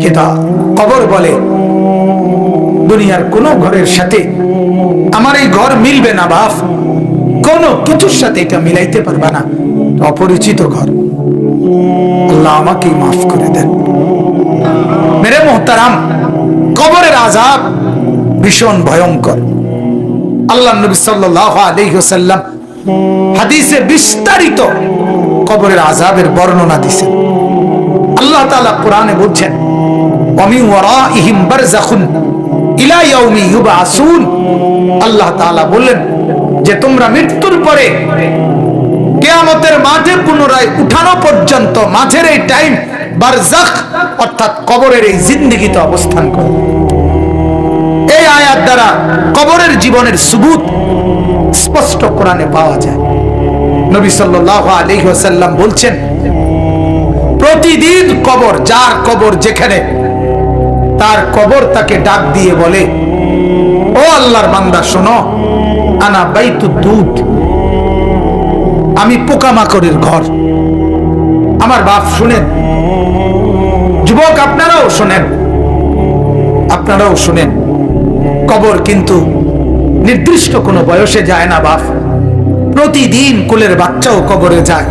কিন্তু কবর বলে দুনিয়ার কোন ঘরের সাথে আমার এই ঘর মিলবে না বাপ, কোন কিছুর সাথে এটা মিলাইতে পারবা না, অপরিচিত ঘর। আল্লাহ আমাকে মাফ করে দেন। মেরে মোহতারাম, কবরের আযাব ভীষণ ভয়ঙ্কর। আল্লাহ নবী সাল্লাল্লাহু আলাইহি ওয়াসাল্লাম হাদিসে বিস্তারিত কবরের আযাবের বর্ণনা দিয়েছেন। আল্লাহ তাআলা কোরআনে বলছেন, ওয়া মিন ওয়ারাইহিম বারযাখুন ইলা ইয়াউমি ইউবআসুন। আল্লাহ তাআলা বললেন যে তোমরা মৃত্যুর পরে কিয়ামতের মাঠে পুনরায় উঠানো পর্যন্ত মাঝের এই টাইম বারযাখ অর্থাৎ কবরের এই জিন্দেগিতে অবস্থান করো। এই আয়াত দ্বারা কবরের জীবনের সুবুত স্পষ্ট কোরআনে পাওয়া যায়। নবী সাল্লাল্লাহু আলাইহি ওয়াসাল্লাম বলছেন, প্রতিদিন কবর, যার কবর যেখানে, তার কবর তাকে ডাক দিয়ে বলে, ও আল্লাহর বান্দা শোনো, আনা বাইতুদ দুদ, আমি পোকামাকড়ের ঘর। আমার বাপ শুনেন, যুবক আপনারাও শুনেন, আপনারাও শুনেন, কবর কিন্তু নির্দিষ্ট কোনো বয়সে যায় না বাপ। প্রতিদিন কোলের বাচ্চাও কবরে যায়,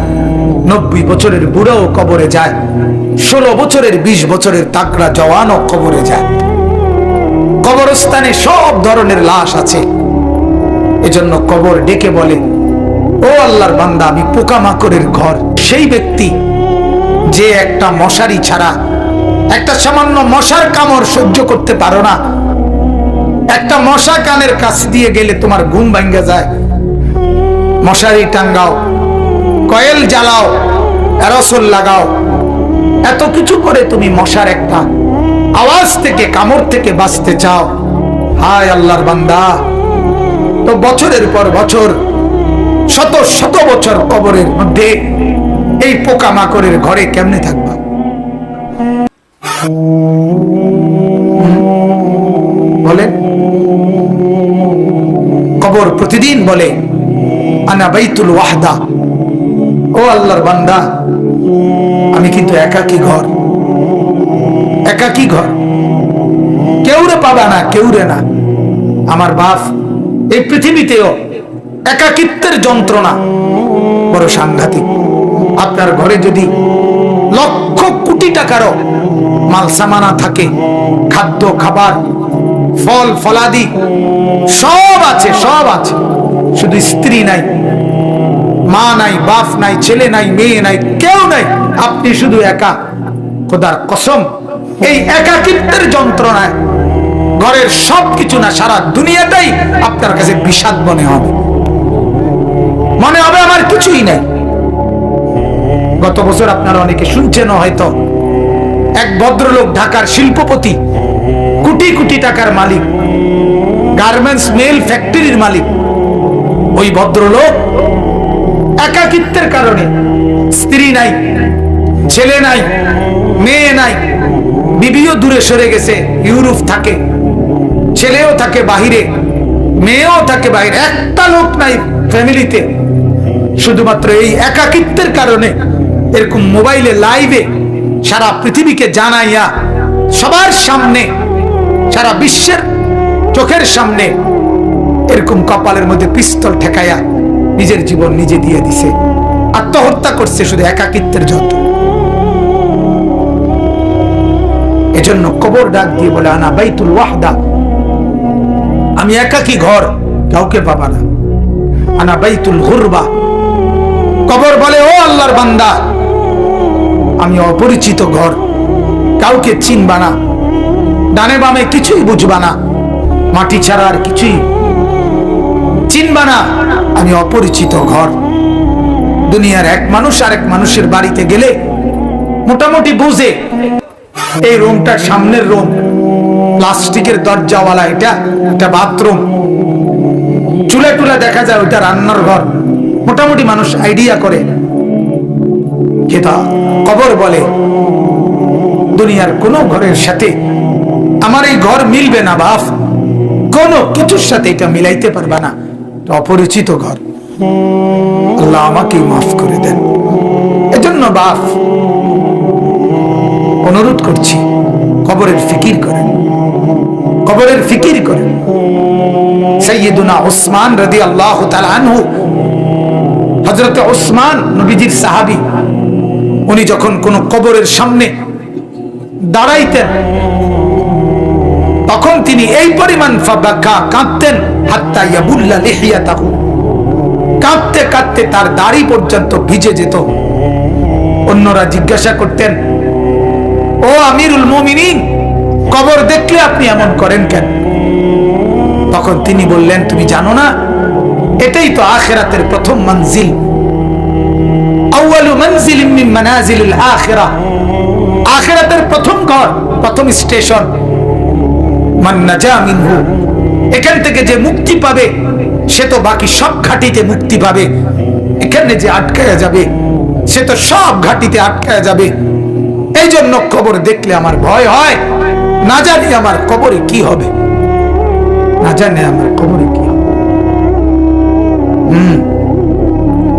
90 বছরের বুড়াও কবরে যায়, 16 বছরের 20 বছরের তাকড়া জওয়ানও কবরে যায়। কবরস্থানে সব ধরনের লাশ আছে। এজন্য কবর ডেকে বলে, ও আল্লাহর বান্দা আমি পোকামাকড়ের ঘর। সেই ব্যক্তি যে একটা মশারি ছাড়া, একটা সামান্য মশার কামড় সহ্য করতে পারো না, একটা মশা কানের কাছ দিয়ে গেলে তোমার ঘুম ভাঙ্গে যায়, মশারি টাঙ্গাও, কয়েল জ্বালাও, অ্যারোসল লাগাও, এত কিছু করে তুমি মশার একটা আওয়াজ থেকে, কামড় থেকে বাঁচতে চাও। হায় আল্লাহর বান্দা, তো বছরের পর বছর, শত শত বছর কবরের মধ্যে এই পোকামাকড়ের ঘরে কেমনে থাকবা? বলেন। কবর প্রতিদিন বলে, আনা বাইতুল ওয়াহদা, ও আল্লাহর বান্দা আমি কিন্তু একাকী ঘর, একাকী ঘর, কেউরে পাবা না, কেউরে না। আমার বাপ, এই পৃথিবীতেও একাকিত্বের যন্ত্রণা বড় সাংঘাতিক। আপনার ঘরে যদি লক্ষ কোটি টাকারও মাল সামানা থাকে, খাদ্য খাবার, ফল ফলাদি সব আছে, সব আছে, শুধু স্ত্রী নাই, মা নাই, বাপ নাই, ছেলে নাই, মেয়ে নাই, কেউ নাই, আপনি শুধু একা, খোদার কসম এই একাকিত্বের যন্ত্রণায় ঘরের সবকিছু না, সারা দুনিয়াটাই আপনার কাছে বিষাদ মনে হবে, মনে হবে আমার কিছুই নাই। গত বছর আপনারা অনেকে শুনছেন হয়তো, এক ভদ্রলোক, ঢাকার শিল্পপতি, কোটি কোটি টাকার মালিক, গার্মেন্টস মেল ফ্যাক্টরির মালিক, ওই ভদ্রলোক একাকিত্বের কারণে, স্ত্রী নাই, ছেলে নাই, মেয়ে নাই, বিবিও দূরে সরে গেছে, ইউরোপ থাকে, ছেলেও থাকে বাহিরে, মেয়েও থাকে বাহিরে, একটা লোক নাই ফ্যামিলিতে। শুধুমাত্র এই একাকিত্বের কারণে এরকম মোবাইলে লাইভে সারা পৃথিবীকে জানাইয়া, সবার সামনে, সারা বিশ্বের চোখের সামনে এরকম কপালের মধ্যে পিস্তল ঠেকাইয়া নিজের জীবন নিজে দিয়ে দিছে, আত্মহত্যা করছে শুধু একাকিত্বের যত। এজন্য কবর ডাক দিয়ে বলে, আনা বাইতুল ওয়াহদা, আমি একাকী ঘর, কাউকে পাবা না। আনা বাইতুল গুরবা, কবর বলে, ও আল্লাহর বান্দা আমি অপরিচিত ঘর, কাউকে চিনবা না, ডানে বামে কিছুই বুঝবা না, মাটি ছাড়া আর কিছুই চিনবা না, আমি অপরিচিত ঘর। দুনিয়ার এক মানুষ আরেক মানুষের বাড়িতে গেলে মোটামুটি বুঝে এই রুমটার সামনের রুম, প্লাস্টিকের দরজাওয়ালা, এটা একটা বাথরুম, চুলা টুলা দেখা যায়, ওইটা রান্নার ঘর, মোটামুটি মানুষ আইডিয়া করে। কবর বলে দুনিয়ার কোন ঘরের সাথে আমার এই ঘর মিলবে না বাপ, কোন কিছুর সাথে এটা মিলাইতে পারবা না, অপরিচিত ঘর। আল্লাহ আমাকে মাফ করে দেন। এজন্য বাপ অনুরোধ করছি, কবরের ফিকির করেন, কবরের ফিকির করেন। সাইয়্যিদুনা উসমান রাদিয়াল্লাহু তাআলা আনহু, হযরত উসমান নবীজির সাহাবী, উনি যখন কোন কবরের সামনে দাঁড়াইতেন তখন তিনি এই পরিমাণ ফাবাকা কাঁদতেন, হাত্তা ইয়াবুল্লা লিহিয়াতাহু, কাঁদতে কাঁদতে তার দাড়ি পর্যন্ত ভিজে যেত। অন্যরা জিজ্ঞাসা করতেন, ও আমিরুল মুমিনিন, কবর দেখলে আপনি এমন করেন কেন? তখন তিনি বললেন, তুমি জানো না এটাই তো আখিরাতের প্রথম মঞ্জিল, আউয়ালু মানজিলিন মিন মানাজিলিল আখিরাহ, আখিরাতের প্রথম ঘর, প্রথম স্টেশন। মান নাজা মিনহু, এখান থেকে যে মুক্তি পাবে সে তো বাকি সব ঘাটিতে মুক্তি পাবে, এখানে যে আটকায়া যাবে সে তো সব ঘাটিতে আটকায়া যাবে। এই জন্য কবর দেখলে আমার ভয় হয়, না জানি আমার কবরে কি হবে, না জানি আমার কবরে কি হবে।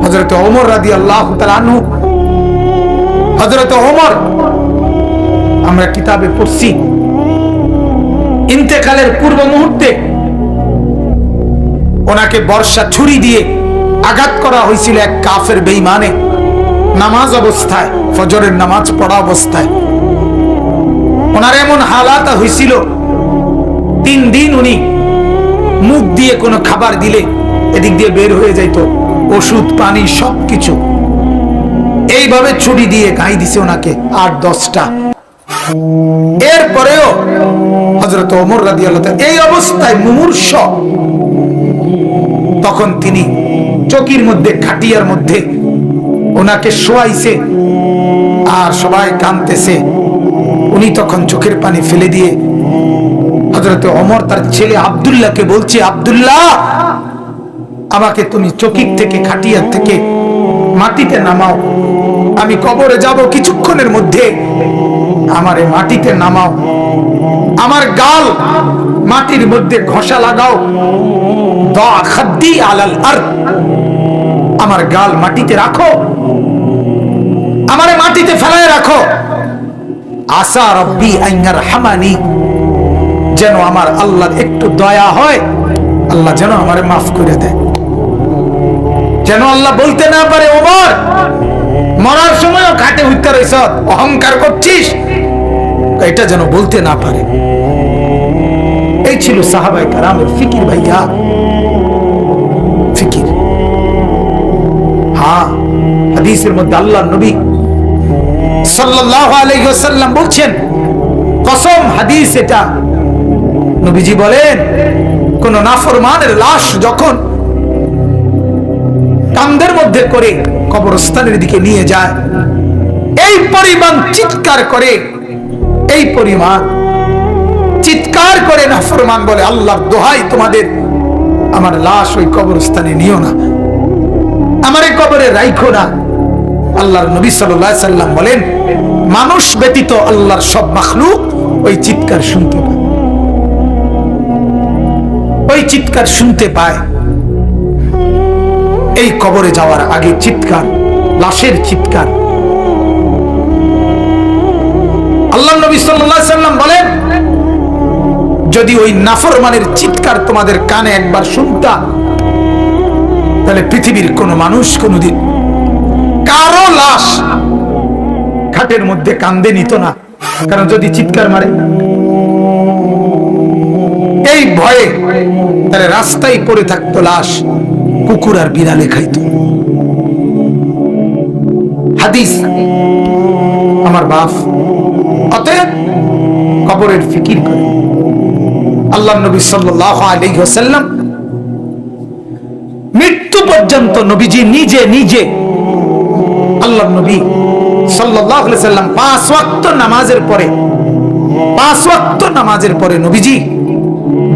হযরত ওমর রাদিয়াল্লাহু তাআলা আনহু, হযরত ওমর, আমরা কিতাবে পড়ছি, ইন্তেকালের পূর্ব মুহূর্তে ওনাকে বর্ষা ছুরি দিয়ে আঘাত করা হয়েছিল এক কাফের বেঈমানে, নামাজ অবস্থায়, ফজরের নামাজ পড়া অবস্থায়। ওনার এমন হালাত হয়েছিল, 3 দিন উনি মুখ দিয়ে কোনো খাবার দিলে এদিক দিয়ে বের হয়ে যাইত, ওষুধ পানি সবকিছু। এইভাবে ছুরি দিয়ে গাই দিছে ওনাকে 8-10টা। এরপরেও হযরত ওমর রাদিয়াল্লাহু তাআলা এই অবস্থায় মুমূর্ষ, তখন তিনি চকির মধ্যে, খাটিয়ার মধ্যে ওনাকে শোয়াইছে আর সবাই কাঁদতেছে। উনি তখন চোখের পানি ফেলে দিয়ে হযরত ওমর তার ছেলে আব্দুল্লাহকে বলছে, আব্দুল্লাহ, আমাকে তুমি চকির থেকে, খাটিয়ার থেকে মাটিতে নামাও, আমি কবরে যাব কিছুক্ষণের মধ্যে, আমারে মাটিতে নামাও, আমার গাল মাটির মধ্যে ঘষা লাগাও, দা খাদ্দি আলাল আরদ, আমার গাল মাটিতে রাখো, আমারে মাটিতে ফেলায় রাখো, আসা রব্বি আন ইয়ারহামানি, যেন আমার আল্লাহর একটু দয়া হয়, আল্লাহ যেন আমারে মাফ করে দেয়, যেন আল্লাহ বলতে না পারে, ওমর মরার সময়ও ঘাটে উঠতে রইছ, অহংকার করছিস, এটা যেন বলতে না পারে। এই ছিল সাহাবায়ে কেরামের ফিকির। ভাইয়া, ফিকির। হ্যাঁ, হাদিসের মধ্যে আল্লাহর নবী সাল্লাল্লাহু আলাইহি ওয়াসাল্লাম বলছেন, কসম, হাদিস এটা, নবীজি বলেন, কোন নাফরমানের লাশ যখন কাঁধের মধ্যে করে কবরস্থানের দিকে নিয়ে যায়, এই পরিমাণ চিৎকার করে, এই পরিমাণ চিৎকার করে নাফরমান বলে, আল্লাহর দোহাই তোমাদের, আমার লাশ ওই কবরস্থানে নিও না, আমার এই কবরে রাইখো না। আল্লাহর নবী সাল্লাল্লাহু আলাইহি সাল্লাম বলেন, মানুষ ব্যতীত আল্লাহর সব মাখলুক ওই চিৎকার শুনতে পায়, ওই চিৎকার শুনতে পায়। এই কবরে যাওয়ার আগে চিৎকার, লাশের চিৎকার। আল্লাহর নবী সাল্লাল্লাহু আলাইহি সাল্লাম বলেন, যদি ওই নাফরমানের চিৎকার তোমাদের কানে একবার শুনতা, তাহলে পৃথিবীর কোন মানুষ কোনদিন কারো লাশ খাটের মধ্যে কান্দে নিত না, কারণ যদি চিৎকার মারে এই ভয়ে, তাহলে রাস্তায় পড়ে থাকতো লাশ, কুকুর আর বিড়ালে খাইতো। হাদিস আমার বাপ। অতএব কবরের ফিকির করে। আল্লাহর নবী সাল্লাল্লাহু আলাইহি ওয়াসাল্লাম মৃত্যু পর্যন্ত নবীজি নিজে নিজে, আল্লাহর নবী সাল্লাল্লাহু আলাইহি ওয়াসাল্লাম 5 ওয়াক্ত নামাজের পরে, 5 ওয়াক্ত নামাজের পরে নবীজি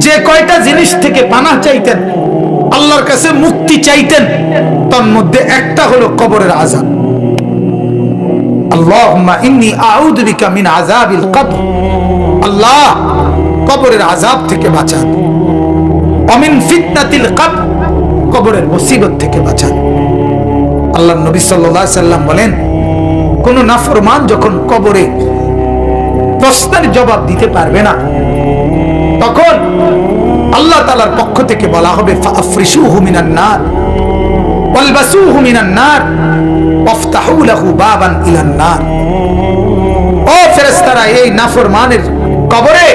যে কয়টা জিনিস থেকে পানাহ চাইতেন, আল্লাহর কাছে মুক্তি চাইতেন, তার মধ্যে একটা হলো কবরের আযাব। আল্লাহুম্মা ইন্নী আউযু বিকা মিন আযাবিল কবর, আল্লাহ কবরের আযাব থেকে বাঁচান, ওয়া মিন ফিতনাতিল কবর, কবরের মুসিবত থেকে বাঁচান। আল্লাহর নবী সাল্লাল্লাহু আলাইহি সাল্লাম বলেন, কোন নাফরমান যখন কবরে প্রশ্নের জবাব দিতে পারবে না। তখন আল্লাহ তাআলার পক্ষ থেকে বলা হবে ফাফরিশুহু মিনান নার ওয়ালবাসুহু মিনান নার ওয়াফতাহু লাহু বাবান ইলান নার। ও ফেরেশতারা, এই নাফরমানের কবরে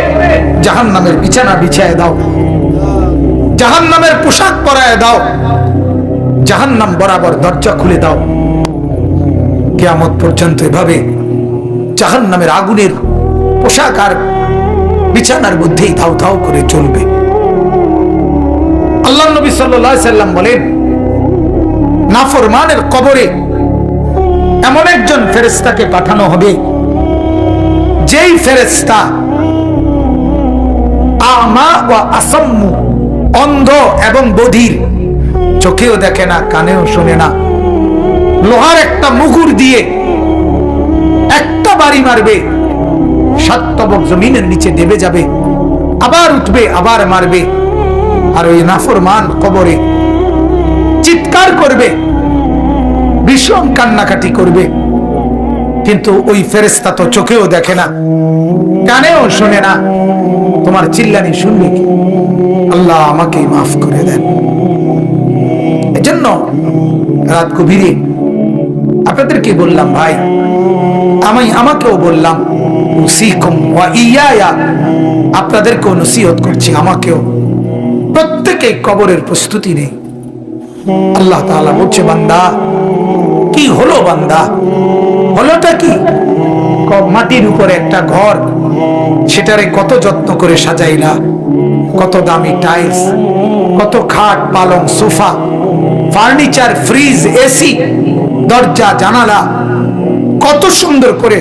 জাহান্নামের বিছানা বিছায় দাও, জাহান্নামের পোশাক পরায় দাও, জাহান্নাম বরাবর দরজা খুলে দাও। কিয়ামত পর্যন্ত এভাবে জাহান্নামের আগুনের পোশাক আর বিছানার মধ্যেই ধাও ধাও করে চলবে। আল্লাহ নবী সাল্লাল্লাহু আলাইহি সাল্লাম বলেন, নাফরমানের কবরে এমন একজন ফেরেশতাকে পাঠানো হবে, যেই ফেরেশতা আমা ওয়া আসাম্মু, অন্ধ এবং বধির, চোখেও দেখে না, কানেও শোনে না, লোহার একটা মুগুর দিয়ে একটা বাড়ি মারবে, 7 তবক জমিনের নিচে দেবে যাবে, আবার উঠবে, আবার মারবে। আর ওই নাফরমান কবরে চিৎকার করবে, ভীষণ কান্নাকাটি করবে, কিন্তু ওই ফেরেশতা তো চোখেও দেখে না, কানেও শোনে না, তোমার চিল্লানি শুনবে কি? আল্লাহ আমাকে মাফ করে দেন। এজন্য রাত গভীরে আপনাদেরকে বললাম, ভাই আমাকেও বললাম, উসিকুম ওয়া ইয়া, আপনাদেরকেও নসিহত করছি, আমাকেও। প্রত্যেকে কবরের প্রস্তুতি নেই। আল্লাহ তাআলা বলছে, বান্দা কি হলো, বান্দা হলোটা কি? মাটির উপরে একটা ঘর, সেটারে কত যত্ন করে সাজাইলা, কত দামি টাইলস, কত খাট পালং সোফা, ফার্নিচার, ফ্রিজ, এসি, দরজা জানালা, কত সুন্দর করে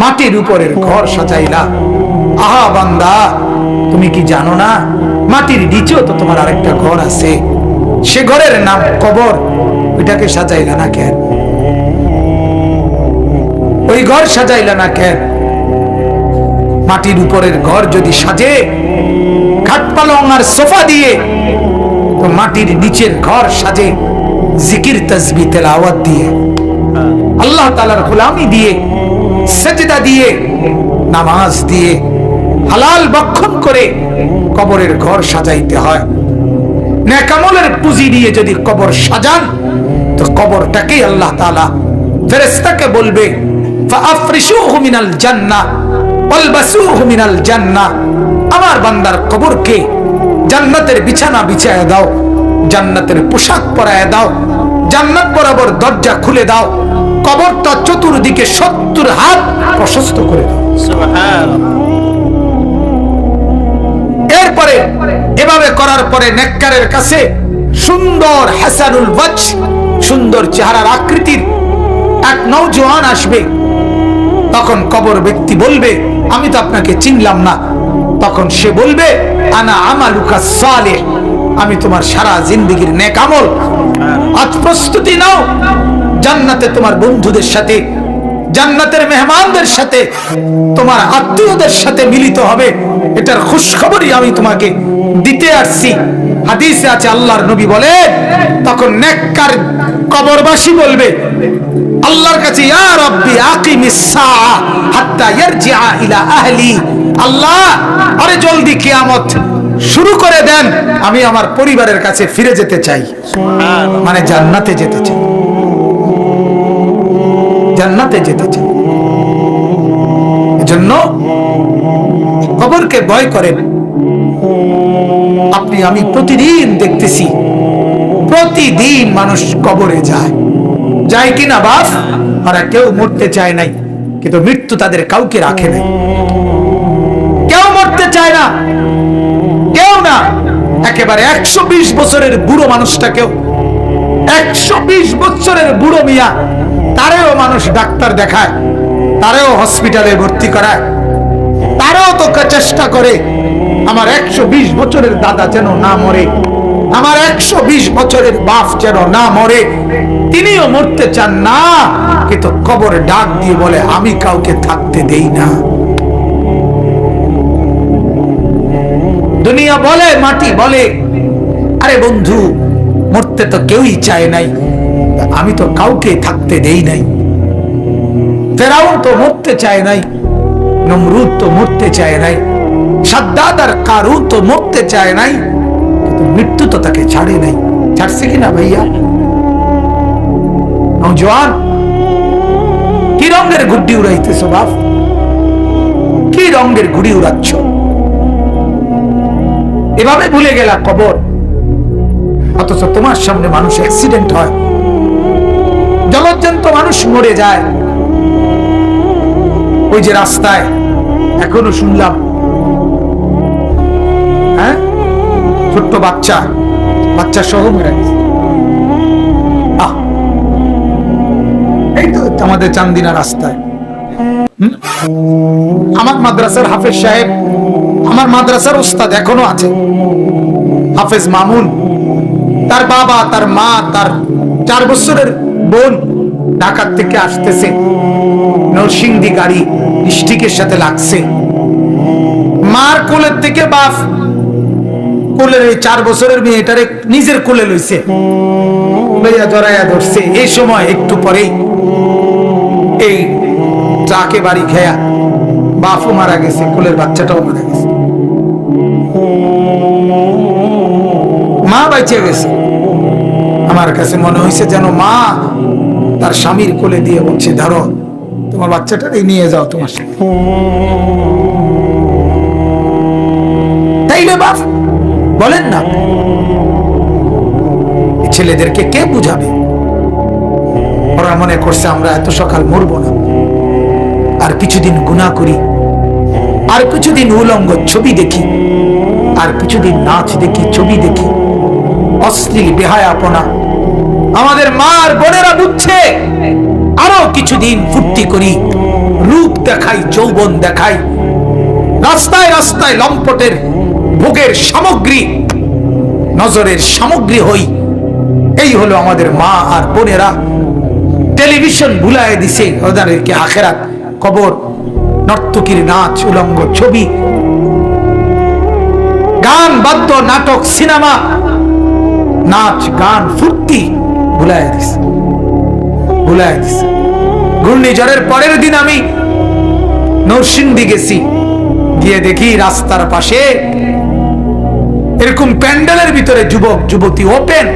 মাটির উপরের ঘর সাজাইলা। আহা বান্দা, তুমি কি জানো না মাটির নিচেও তো তোমার আরেকটা ঘর আছে, সে ঘরের নাম কবর। ওইটাকে সাজাইলা না কেন? ওই ঘর সাজাইলা না কেন? মাটির উপরের ঘর যদি সাজে খাট পালং আর সোফা দিয়ে, তো মাটির নিচের ঘর সাজে জিকির তাসবিহ তেলাওয়াত দিয়ে, আল্লাহ তাআলার গোলামি দিয়ে, সেজদা দিয়ে, নামাজ দিয়ে, হালাল ভক্ষণ করে কবরের ঘর সাজাইতে হয়। নেক আমলের পুঁজি দিয়ে যদি কবর সাজান, তো কবরটাকে আল্লাহ তাআলা ফেরেশতাকে বলবে ফাআফরিশুহু মিনাল জান্নাহ ওয়ালবাসুহু মিনাল জান্নাহ, আমার বান্দার কবরকে জান্নাতের বিছানা বিছায় দাও, জান্নাতের পোশাক পরায় দাও, জান্নাত বরাবর দরজা খুলে দাও, কবরটা চতুর্দিকে 70 হাত প্রশস্ত করে দাও। সুবহানাল্লাহ। এরপরে এভাবে করার পরে নেককারের কাছে সুন্দর হাসানুল ওয়াজহ, সুন্দর চেহারার আকৃতির এক নওজোয়ান আসবে। তখন কবর ব্যক্তি বলবে, আমি তো আপনাকে চিনলাম না। তখন সে বলবে, আনা আমালুকা সালেহ, আমি তোমার সারা জিন্দেগীর নেক আমল। আজ প্রস্তুতি নাও, জান্নাতে তোমার বন্ধুদের সাথে, জান্নাতের মেহমানদের সাথে, তোমার আত্মীয়দের সাথে মিলিত হবে। এটার খুশখবরই আমি তোমাকে দিতে আসছি। হাদিসে আছে, আল্লাহর নবী বলেন, তখন নেককার কবরবাসী বলবে আল্লাহর কাছে, ইয়া রাব্বি আকিমিস সাআ হাত্তা ইয়ারজিআ ইলা আহলি, আল্লাহ আরে জলদি কিয়ামত শুরু করে দেন, আমি আমার পরিবারের কাছে ফিরে যেতে চাই। মানে জান্নাতে যেতে চাই, জান্নাতে যেতে চাই। এজন্য কবরকে ভয় করেন। আপনি আমি প্রতিদিন দেখতেছি, প্রতিদিন মানুষ কবরে যায়, যায় কিনা বাস? ওরা কেউ মরতে চায় নাই, কিন্তু মৃত্যু তাদের কাউকে রাখে নাই। কেউ মরতে চায় না, কেউ না। একেবারে 120 বছরের বুড়ো মানুষটাকেও, 120 বছরের বুড়ো মিয়া, তারেও মানুষ ডাক্তার দেখায়, তারেও হসপিটালে ভর্তি করায়, তারাও তো চেষ্টা করে আমার 120 বছরের দাদা যেন না মরে, আমার 120 বছরের বাপ যেন না মরে। তিনিও মরতে চান না, কিন্তু কবর ডাক দিয়ে বলে, আমি কাউকে থাকতে দেই না। দুনিয়া বলে, মাটি বলে, আরে বন্ধু মরতে তো কেউই চায় নাই, আমি তো কাউকে থাকতে দেই নাই। ফেরাউন তো মরতে চায় নাই, নমরুদ তো মরতে চায় নাই, সাদ্দাদ আর কারুন তো মরতে চায় নাই, কিন্তু মৃত্যু তো তাকে ছাড়ে নাই। ছাড়ছে কিনা ভাইয়া? নওজোয়ান, কি রঙের গুড্ডি উড়াইতেছ বাপ? কি রঙের গুড়ি উড়াচ্ছ? এভাবে ভুলে গেলা কবর, অথচ তোমার সামনে মানুষ অ্যাক্সিডেন্ট হয়, জলজ্জন্ত মানুষ মরে যায়। ওই যে রাস্তায় এখনো শুনলাম, হ্যাঁ, ছোট্ট বাচ্চা সহ মেরে গেছে। এই তো আমাদের চান্দিনা রাস্তায়। আমার মাদ্রাসার হাফেজ সাহেব, আমার মাদ্রাসার উস্তাদ এখনো আছে, হাফেজ মামুন। তার বাবা, তার মা, তার 4 বছরের বোন ঢাকা থেকে আসতেছে, নরসিংদী গাড়ি স্টিকের সাথে লাগছে। মার কোলের থেকে বাপ কোলের এই 4 বছরের মেয়েটারে নিজের কোলে লইছে, লইয়া জড়াইয়া ধরছে। এই সময় একটু পরেই এই ট্রাকে বাড়ি খেয়া বাপও মারা গেছে, কোলের বাচ্চাটাও মারা গেছে, মা বাইচে গেছে। আমার কাছে মনে হয়েছে যেন মা তার স্বামীর কোলে দিয়ে বলছে, ধরো তোমার বাচ্চাটাকে নিয়ে যাও তোমার সাথে। তাইলে বাপ বলেন না, ছেলেদেরকে কে বুঝাবে? ওরা মনে করছে আমরা এত সকাল মরবো না, আর কিছুদিন গুনাহ করি, আর কিছুদিন উলঙ্গ ছবি দেখি, আর কিছুদিন নাচ দেখি, ছবি দেখি, অশ্লীল বেহায়াপনা। আমাদের মা আর বোনেরা বুঝছে আরো কিছুদিন ফুর্তি করি, রূপ দেখাই, যৌবন দেখাই, রাস্তায় রাস্তায় লম্পটের ভোগের সামগ্রী, নজরের সামগ্রী হই। এই হলো আমাদের মা আর বোনেরা। টেলিভিশন ভুলায় দিছে ওদেরকে আখেরাত, কবর, নর্তকীর নাচ, উলঙ্গ ছবি, গান, বাদ্য, নাটক, সিনেমা, নাচ, গান, ফুর্তি ভুলায় দিছে, ভুলায় দিছে। ঘূর্ণিঝড়ের পরের দিন আমি নরসিংদী গেছি, গিয়ে দেখি রাস্তার পাশে এরকম প্যান্ডেলের ভিতরে যুবক যুবতী ওপেন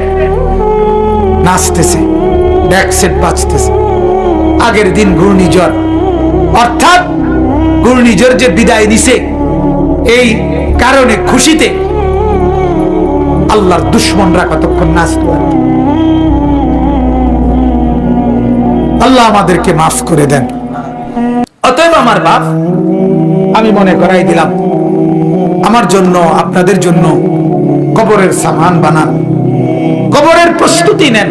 নাচতেছে, ডেক সেট বাজতেছে। আগের দিন ঘূর্ণিঝড়, অর্থাৎ ঘূর্ণিঝড় যে বিদায় দিছে এই কারণে খুশিতে আল্লাহর দুশমনরা কতক্ষণ নাচত। আল্লাহ আমাদেরকে মাফ করে দেন। অতএব আমার বাপ, আমি মনে করাই দিলাম, আমার জন্য, আপনাদের জন্য কবরের সামান বানান, কবরের প্রস্তুতি নেন,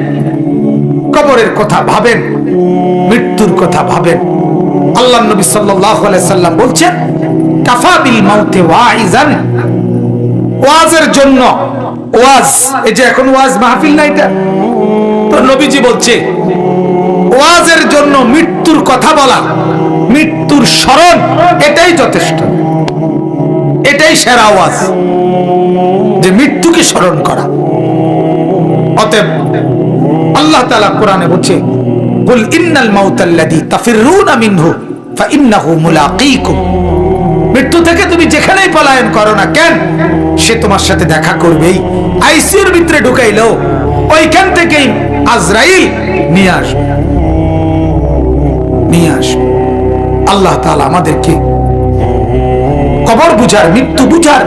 কবরের কথা ভাবেন, মৃত্যুর কথা ভাবেন। আল্লাহ নবী সাল্লাল্লাহু আলাইহি সাল্লাম বলছেন, কাফা বিল মাউতি ওয়াইজান, ওয়াজের জন্য, ওয়াজ, এই যে এখন ওয়াজ মাহফিল না, এটা তো নবীজি বলছে ওয়াজের জন্য মৃত্যুর কথা বলা, মৃত্যুর স্মরণ, এটাই যথেষ্ট, এটাই সেরা ওয়াজ, যে মৃত্যুকে স্মরণ করা। অতএব আল্লাহ তাআলা কোরআনে বলছে, কুল ইন্নাল মাউতাল্লাযী তাফিররুনা মিনহু ফাইন্নাহু মুলাকীকুম, মৃত্যু থেকে তুমি যেখানেই পলায়ন করো না কেন, সে তোমার সাথে দেখা করবেই। আইসিইউর ভিতরে ঢুকাইলো, ওইখান থেকেই আজরাইল নিয়ে আসবে, নিয়ে আসবে। আল্লাহ তাআলা আমাদেরকে কবর বুঝার, মৃত্যু বুঝার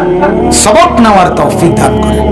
সবক নেওয়ার তৌফিক দান করেন।